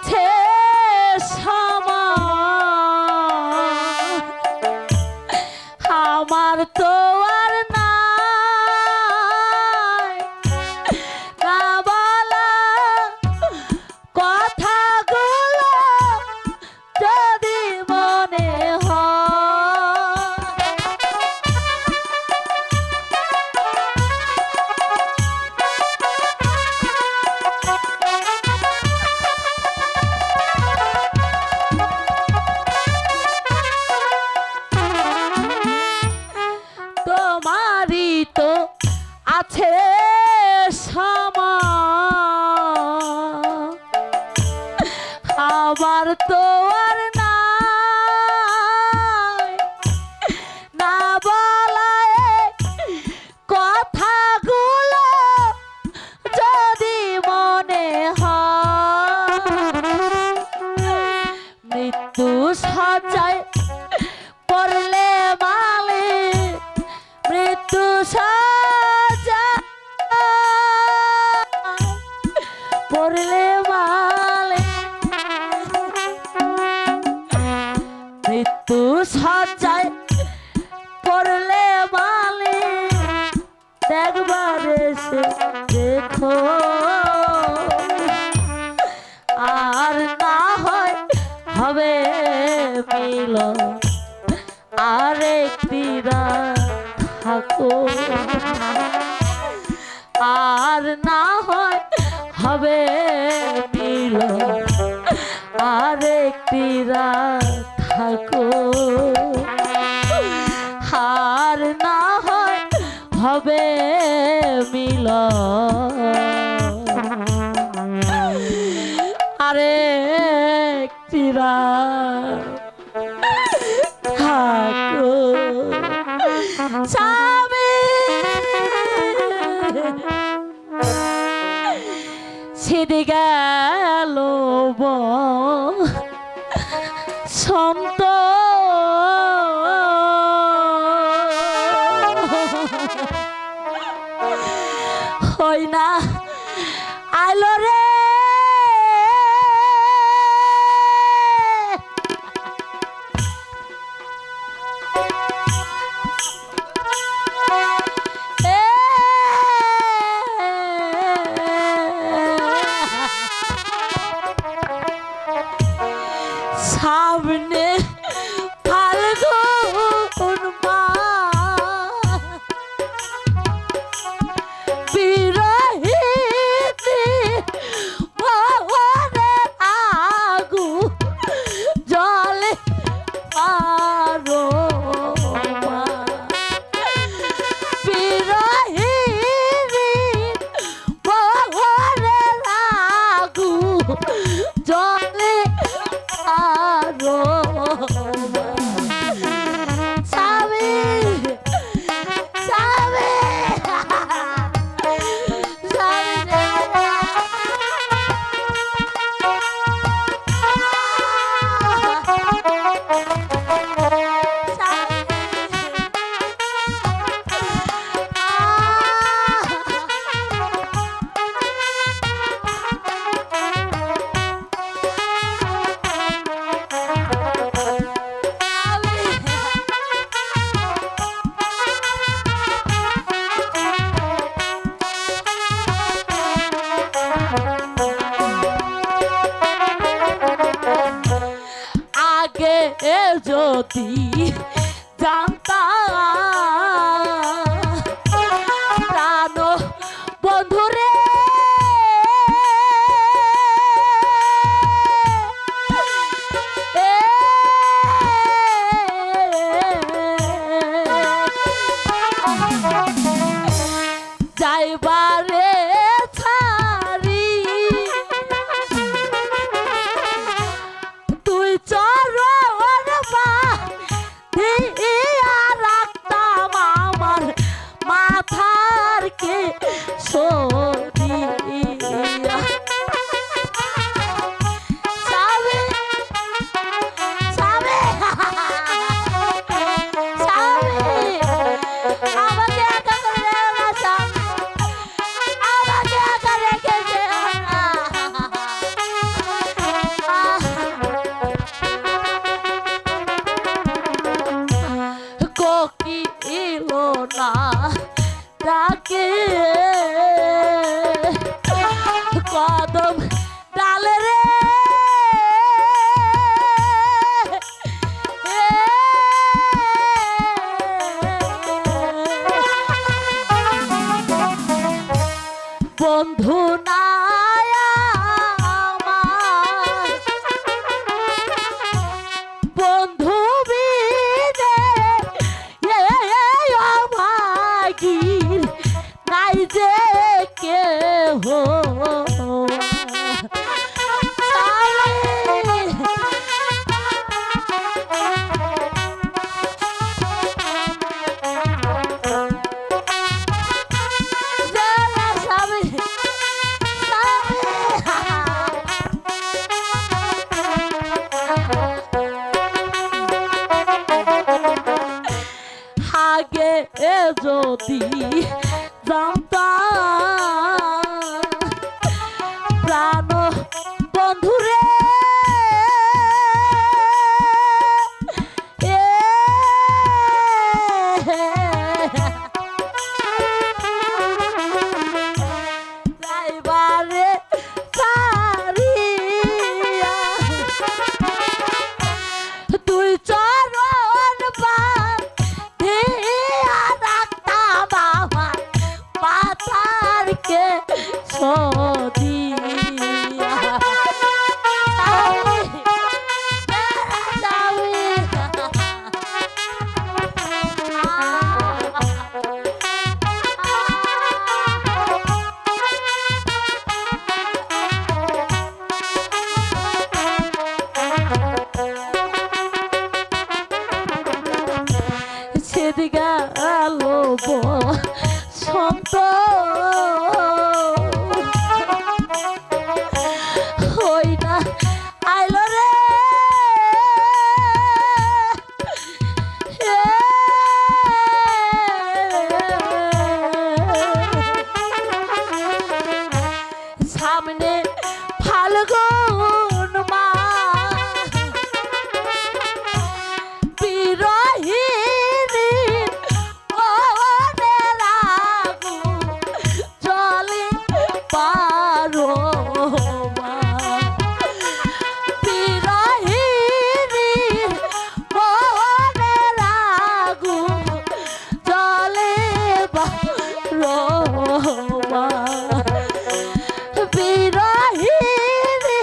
আছে সময় আমার তো আর নাই না বলা কথাগুলো যদি মনে তোমারই তো আছে সময় আমার তো আর নাই না বলায় কথাগুলো যদি মনে হয় মৃত্যু সজ্জায় পড়লে মালিক মৃত্যু সজ্জায় পড়লে মালিক মৃত্যু সজ্জায় পড়লে মালিক দেখবার এসে দেখো আর না হয় হবে মিলন আরেকটি রাত থাকো আর না হয় হবে মিলন আরেকটি রাত থাকো আর না হয় হবে মিলন আরেকটি রাত থাকো স্বামী ছিড়ে গেল সন্ত হই না আইলো রে সামনে ফাল্গুন মাস বিরহিতে ভবনের আগুন জ্বলে আরো বিরহিতে ভবনের আগুন জ্বলে আরো স্বামী স্বামী আগে যদি জানতাম প্রাণ বন্ধুরে যাইবারে ছাড়ি তুই চরণ পা দিয়া রাখতাম যদি গেল সন্ত হই না আইলো রে সামনে ফাল্গুন মাস বিরহিনী মনের আগুন জ্বলে পারো বিরহিনী মনের আগুন জ্বলে পারো বিরহিনী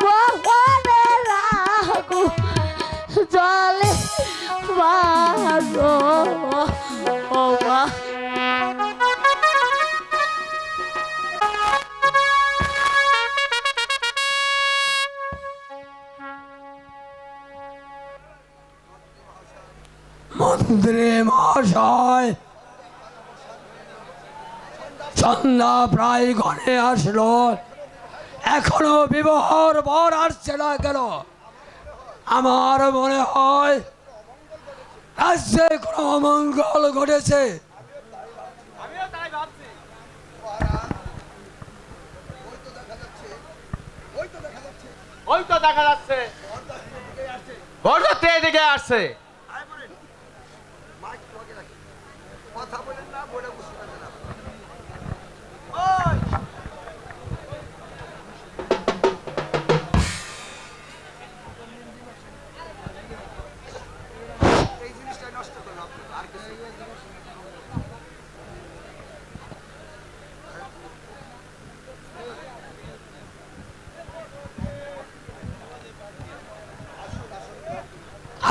মোহনের আগুন জলে মারো ও মা মন্ত্রী মহাশয়, সন্ধ্যা প্রায় ঘরে আসলো, এখনো বিবাহর বর আসছে না কেন? আমার মনে হয় রাজ্যে কোনো অমঙ্গল ঘটেছে। ওই তো দেখা যাচ্ছে বরযাত্রী এদিকে আসছে।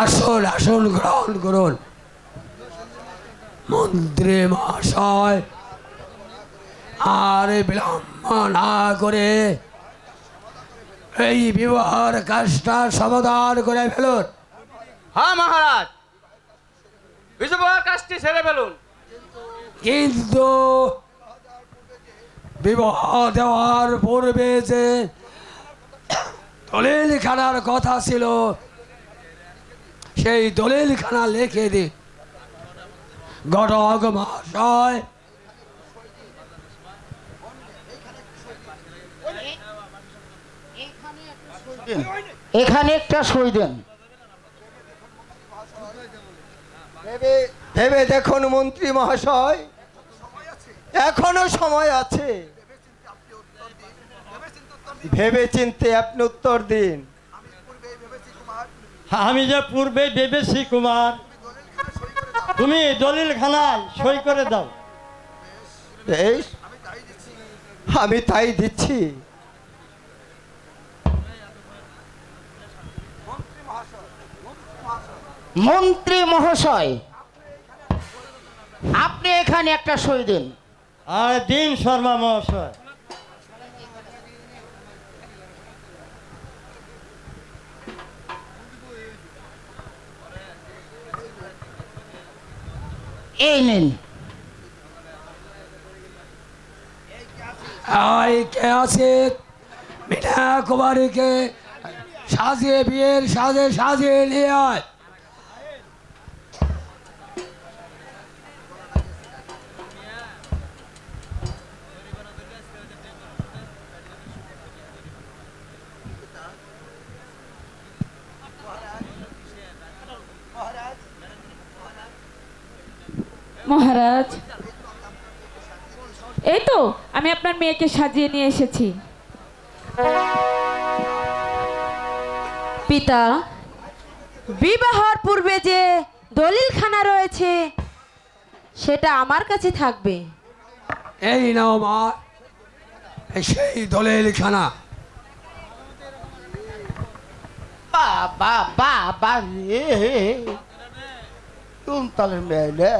আসুন আসুন, গ্রহণ করুন। মন্ত্রী মহাশয়, আর বিলম্ব না করে এই বিবাহের কাজটা সমাধান করে ফেলুন। হ্যাঁ মহারাজ, বিবাহের কাজটি সেরে ফেলুন। কিন্তু বিবাহ দেওয়ার পূর্বে যে দলিলখানার কথা ছিল, সেই দলিলখানা লিখে দিন। ঘটক মহাশয়, এখানে একটা সই দেন। ভেবে দেখুন মন্ত্রী মহাশয়, এখনো সময় আছে। ভেবে চিনতে আপনি উত্তর দিন। আমি যে পূর্বে ভেবেছি কুমার, তুমি দলিল খানায় সই করে দাও। বেশ, আমি তাই দিচ্ছি। মন্ত্রী মহাশয়, আপনি এখানে একটা সই দেন। আর দিন শর্মা মহাশয়। এই নিন। কে আছে মিনা কুমারীকে সাজিয়ে বিয়ের সাজে সাজিয়ে নিয়ে আয়। মহারাজ, এই তো আমি আপনার মেয়েকে সাজিয়ে নিয়ে এসেছি। পিতা, বিবাহর পূর্বে যে দলিলখানা রয়েছে সেটা আমার কাছে থাকবে। এই নাও মা, সেই দলিলখানা। বাবা বাবা রে, কোন তালের মেয়ে?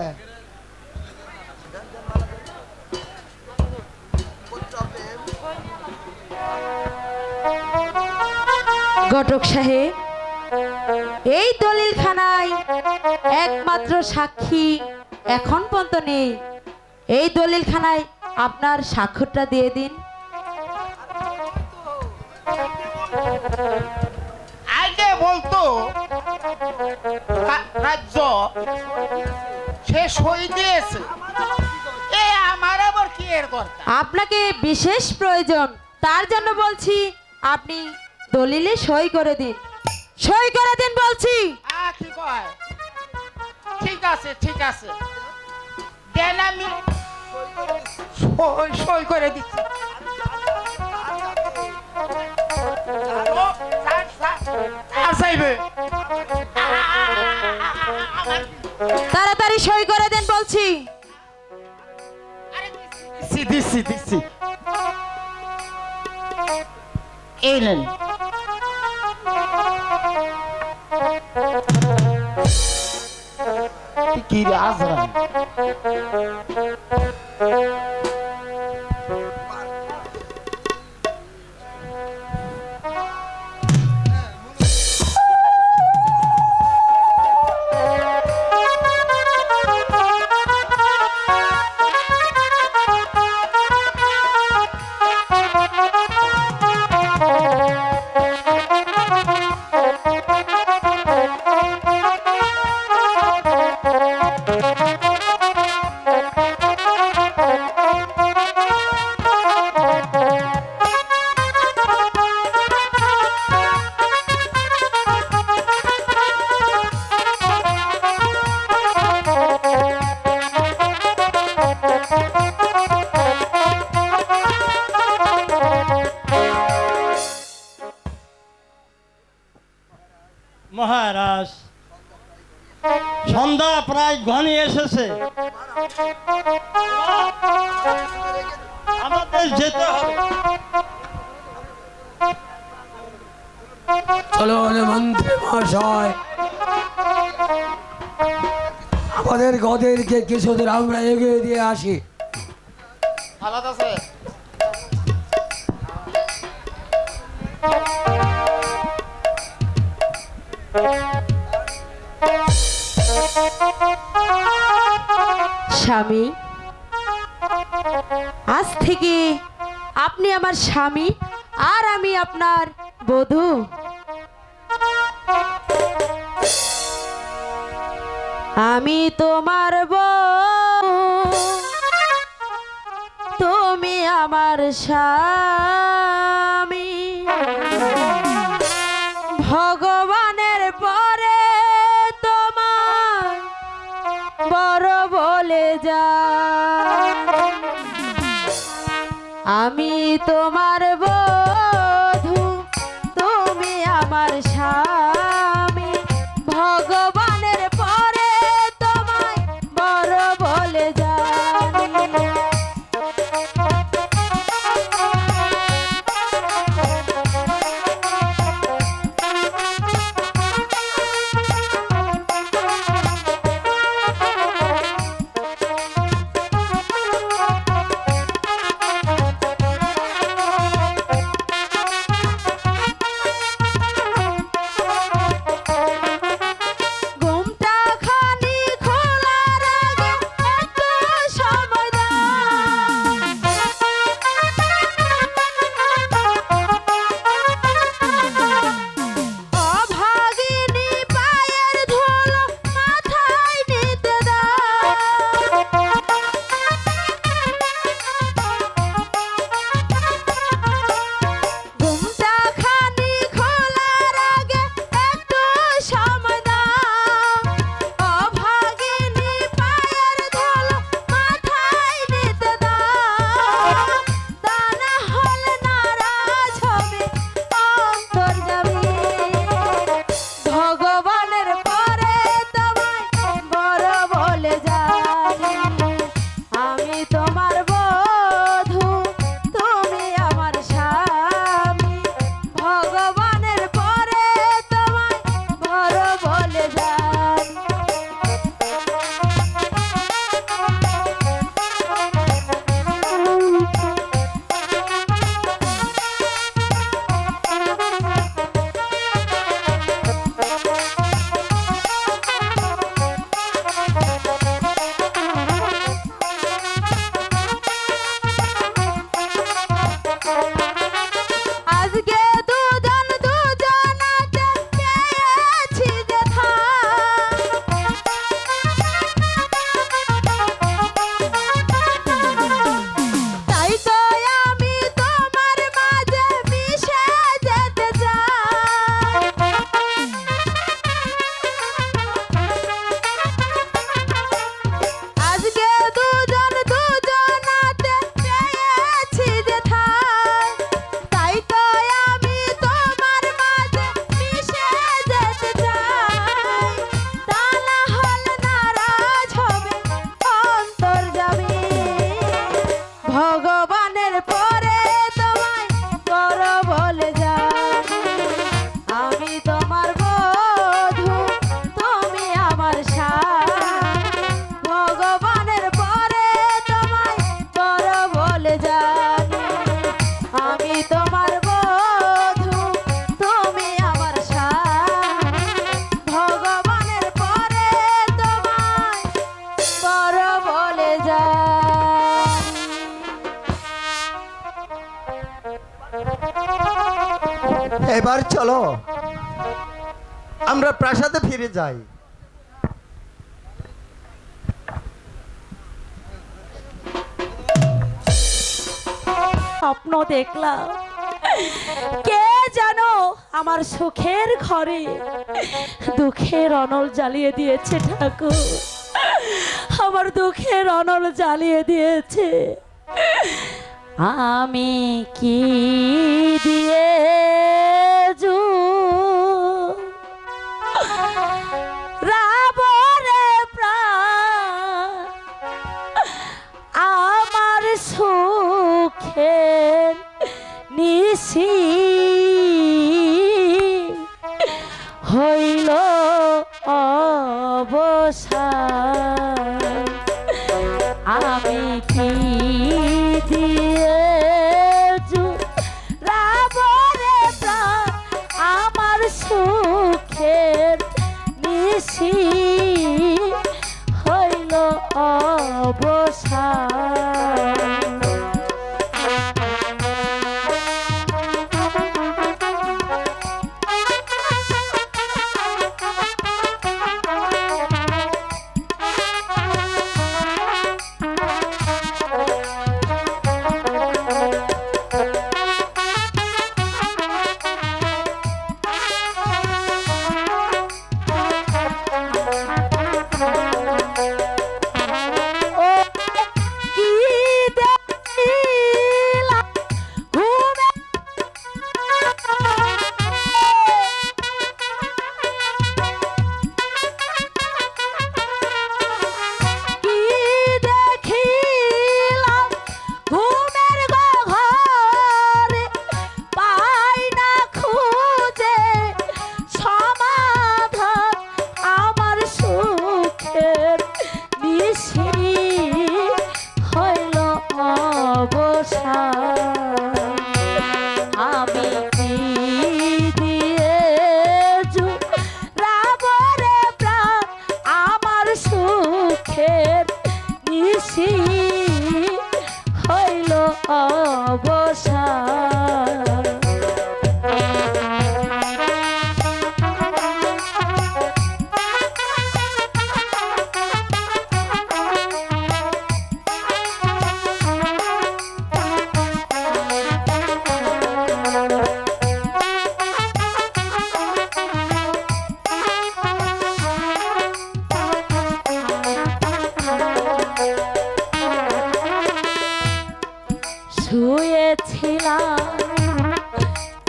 ঘটক সাহেব, এই দলিলখানায় একমাত্র সাক্ষী এখন পর্যন্ত নেই। এই দলিলখানায় আপনার স্বাক্ষরটা দিয়ে দিন। আগে বলতো রাজ্য সে সই দিয়েছে, এ আমার আবার কি এর দরকার? আপনাকে বিশেষ প্রয়োজন, তার জন্য বলছি আপনি দলিলে সই করে দিন। সই করে দিন বলছি। কি কয়? ঠিক আছে ঠিক আছে, দেন আমি সই করে দিচ্ছি। ও, স্যার চাইবে। তাড়াতাড়ি সই করে দেন বলছি। আরে দিচ্ছি দিচ্ছি। এই নেন। কি রে আজরান? মহারাজ, সন্ধ্যা প্রায় ঘনিয়ে এসেছে, আমাদের যেতে হবে। চলুন মন্ত্রী মহাশয়, আমাদের গদেরকে কিছুদিন আমরা এগিয়ে দিয়ে আসি। ভালো আছে? স্বামী, আজ থেকে আপনি আমার স্বামী আর আমি আপনার বধূ। আমি তোমার বউ, তুমি আমার স্বামী। ভগবানের পরে তোমার বড় বলে যা। আমি তোমার বধূ, তুমি আমার স্বামী। ভগবানের পরে তোমায় বড় বলে জানি। এবার চলো আমরা প্রাসাদে ফিরে যাই। স্বপ্ন দেখলাম কে জানো আমার সুখের ঘরে দুঃখের অনল জ্বালিয়ে দিয়েছে ঠাকুর, আমার দুঃখের অনল জ্বালিয়ে দিয়েছে। আমি কি দিয়ে রাবরে প্রাণ আমার সুখের নিশি হইল অবসান। আমি কি দিয়ে রাবরে প্রাণ আমার সুখের নিশি হইল অবসান।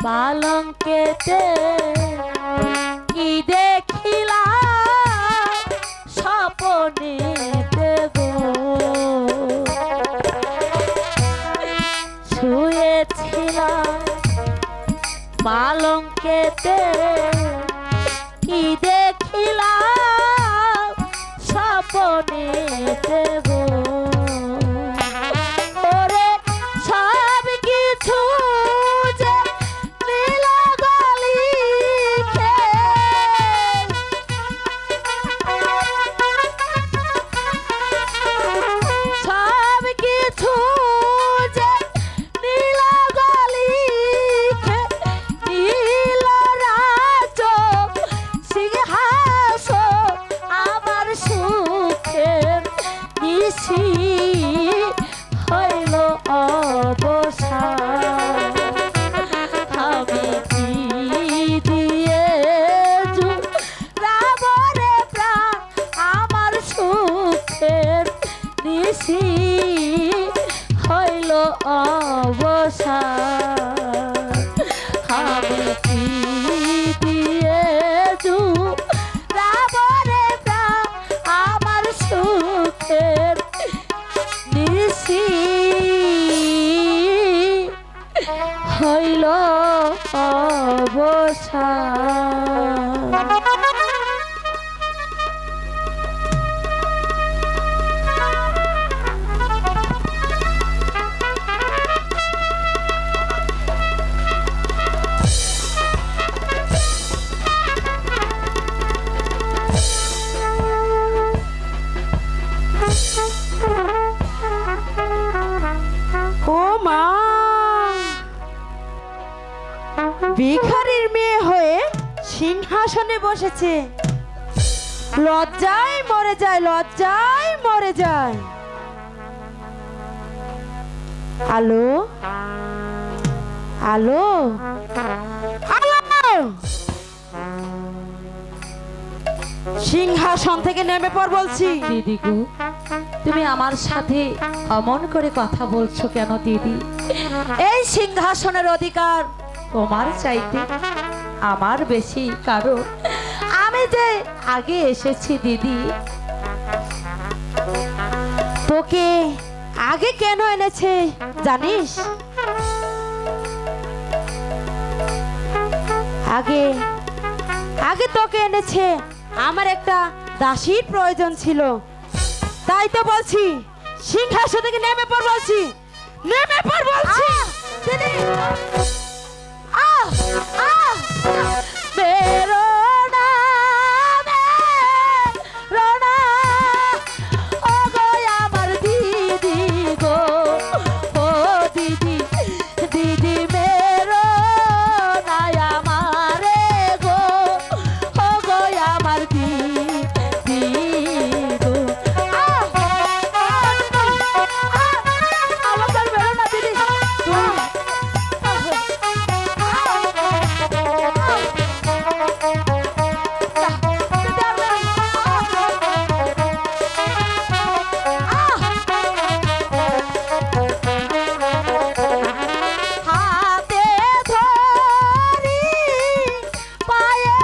পালঙ্কেতে কি দেখিলাম স্বপনেতে গো, শুয়েছিলাম পালঙ্কেতে কি দেখিলাম স্বপনেতে গো। আমি কি দিয়ে রাবরে প্রাণ আমার সুখের নিশি হইল অবসান। ও মা, ভিখারির মেয়ে হয়ে সিংহাসনে বসেছে। লজ্জায় মরে যায়, লজ্জায় মরে যায়। আলো আলো আলো, সিংহাসন থেকে নেমে পড় বলছি। দিদি গো, তুমি আমার সাথে অমন করে কথা বলছো কেন দিদি? এই সিংহাসনের অধিকার তোমার চাইতে আমার বেশি, কারণ আমি যে আগে এসেছি দিদি। তোকে আগে কেন এনেছে জানিস? আগে আগে তোকে এনেছে আমার একটা দাসীর প্রয়োজন ছিল, তাই তো বলছি সিংহাসন থেকে নেমে পড় বলছি, নেমে পড় বলছি। বেরো না, বেরো না, ও গো আমার দিদি গো, ও দিদি, দিদি বেরো না আমারে গো, ও গো আমার দিদি গো। আমাকে বেরো না দিদি। হাতে ধরি পায়ে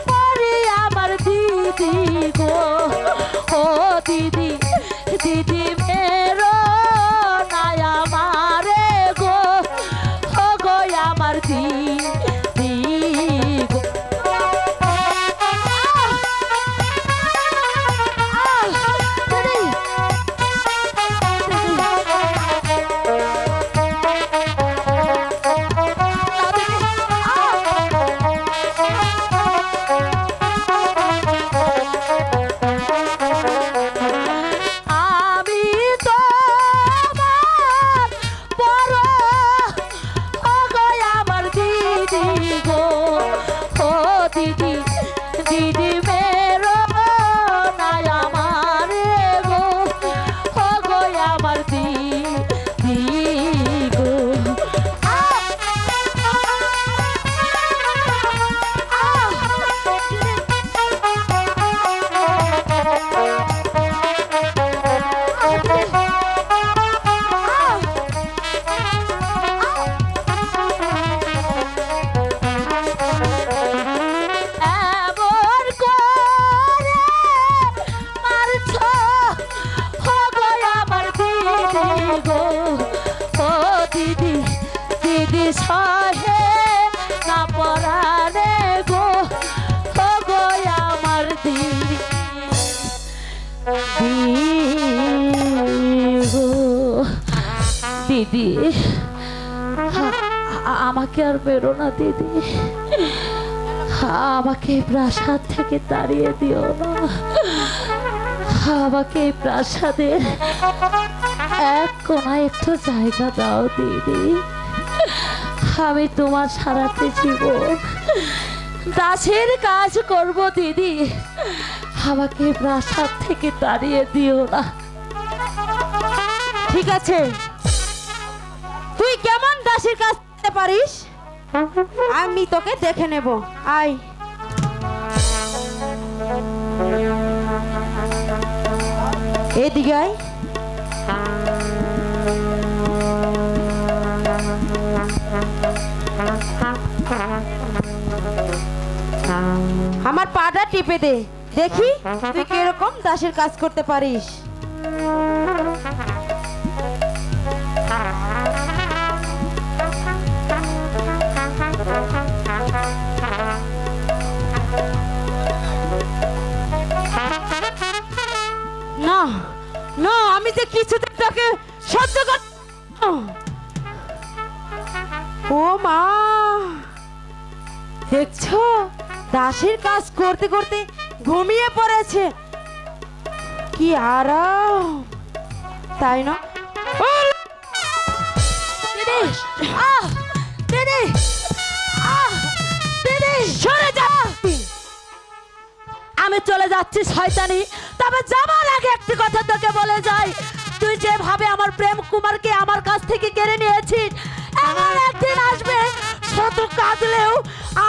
পড়ি আমার দিদি গো, ও দিদি, দিদি মেরো না আমারে গো, ও গো আমার দিদি গো। আমি তোমার বড়, ও গো আমার দিদি গো, ও দিদি, দিদি মেরো না আমারে গো, ও গো আমার দিদি গো। এমন করে মারছো, ও গো আমার দিদি গো, ও দিদি, দিদি সহে না পরানে গো, ও গো আমার দিদি গো। দিদি, আমাকে আর বেরো না দিদি, আমাকে প্রাসাদ থেকে তাড়িয়ে দিও না, আমাকে প্রাসাদের এক কোনায় একটু জায়গা দাও দিদি। আমি তোমার সারাতে জীবন দাসের কাজ করব দিদি, আমাকে প্রাসাদ থেকে তাড়িয়ে দিও না। ঠিক আছে, তুই কেমন দাসীর কাজ করতে পারিস আমি তোকে দেখে নেব। আয়, এদিকে আয়। আমার পাটা টিপে দে, দেখি তুই কিরকম দাসের কাজ করতে পারিস। না না, আমি যে কিছুতে তোকে সহ্য কর। ও মা, দেখছো দাসের কাজ করতে করতে ঘুমিয়ে পড়েছে, কি আরাম, তাই না? দিদি, দিদি যাচ্ছিস শয়তানি, তবে যাবার আগে একটি কথা তোকে বলে যাই, তুই যেভাবে আমার প্রেম কুমারকে আমার কাছ থেকে কেড়ে নিয়েছিস, এমন একদিন আসবে শত কাঁদলেও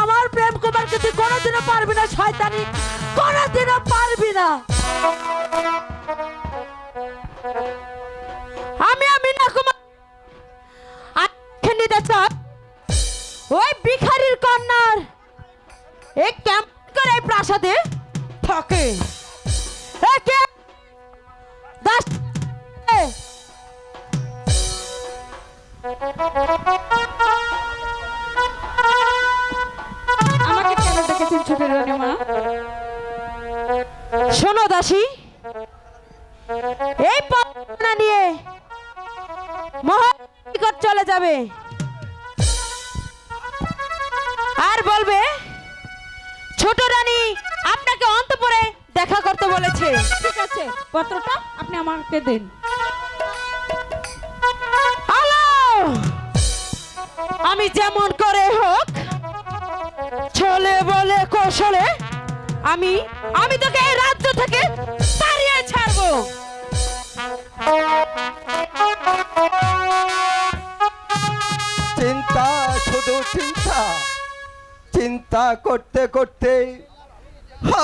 আমার প্রেম কুমারকে তুই কোনোদিনও পারবি না শয়তানি, কোনোদিনও পারবি না। আমি না কুমার নিতে চাই ওই ভিখারির কন্যার এই ক্যাম্প করে এই প্রাসাদে থাকে। এ কে? দাস এ, আমাকে কেন ডেকেছেন ছোট রানীমা? শোনো দাসী, এই পাওনা নিয়ে মহানিকট চলে যাবে আর বলবে ছোট রানী আপনাকে অন্তঃপুরে দেখা করতে বলেছে। ঠিক আছে, পত্রটা আপনি আমাকে দিন। হ্যালো, আমি যেমন করে হোক চলে বলে কৌশলে আমি তোকে এই রাজ্য থেকে তাড়িয়ে ছাড়বো। চিন্তা, শুধু চিন্তা, চিন্তা করতে করতে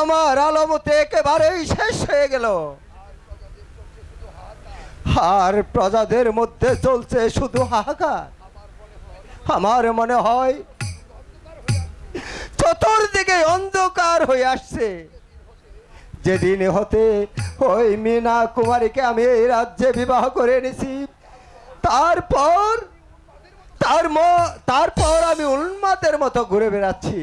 আমার আলমতে একেবারেই শেষ হয়ে গেল, আর প্রজাদের মধ্যে চলছে শুধু হাহাকার। আমার মনে হয় চতুর্দিকে অন্ধকার হয়ে আসছে। যেদিন হতে ওই মীনা কুমারীকে আমি এই রাজ্যে বিবাহ করে এনেছি, তারপর আমি উন্মাদের মতো ঘুরে বেড়াচ্ছি।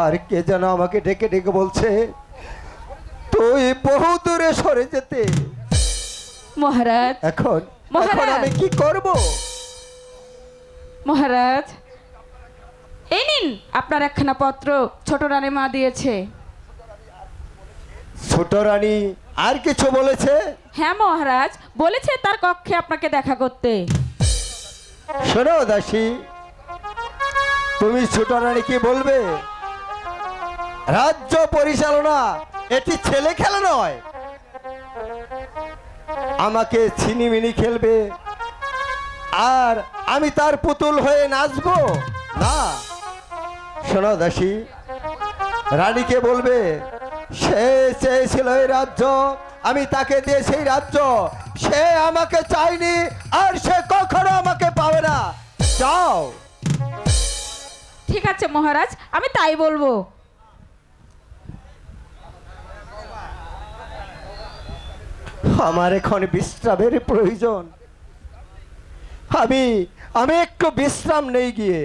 আর কে যেন আমাকে ডেকে ডেকে বলছে তুই বহু দূরে সরে যেতে। মহারাজ, এখন মহারাজ। আমি কি করব? মহারাজ, এই নিন আপনার একখানা পত্র ছোট রানীমা দিয়েছে। ছোট রানী আর কিছু বলেছে? হ্যাঁ মহারাজ, বলেছে তার কক্ষে আপনাকে দেখা করতে। শোনো দাসী, তুমি ছোট রানী কি বলবে? রাজ্য পরিচালনা এটি ছেলে খেলা নয়। আমাকে ছিনিমিনি খেলবে আর আমি তার পুতুল হয়ে নাচবো না। শোনো দাসী, রানীকে বলবে সে চেয়েছিল এই রাজ্য, আমি তাকে দিয়ে সেই রাজ্য, সে আমাকে চায়নি আর সে কখনো আমাকে পাবে না। যাও। ঠিক আছে মহারাজ, আমি তাই বলবো। আমার এখন বিশ্রামের প্রয়োজন। আমি একটু বিশ্রাম নেই গিয়ে।